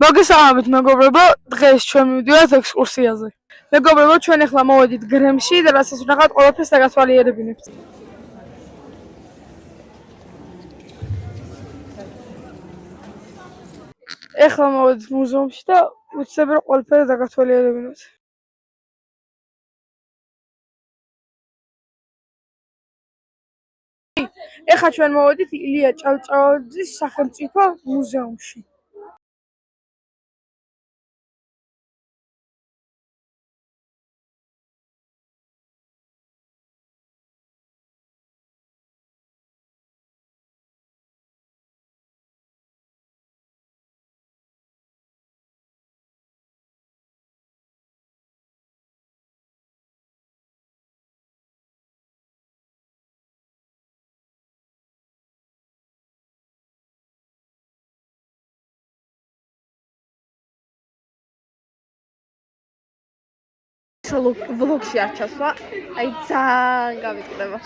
მოგესალმებით მეგობრებო, დღეს ჩვენ მივდივართ ექსკურსიაზე. მეგობრებო, ჩვენ ახლა მოვედით გრემში და რასაც ვნახავთ, ყველაფერს დაგათვალიერებინებთ. ახლა მოვედით მუზეუმში და უცებ რომ ყველაფერს დაგათვალიერებინებთ. ახლა ჩვენ მოვედით ილია ჭავჭავაძის სახელმწიფო მუზეუმში. ვლოგში არ ჩასვა, აი ძალიან გავიყურება.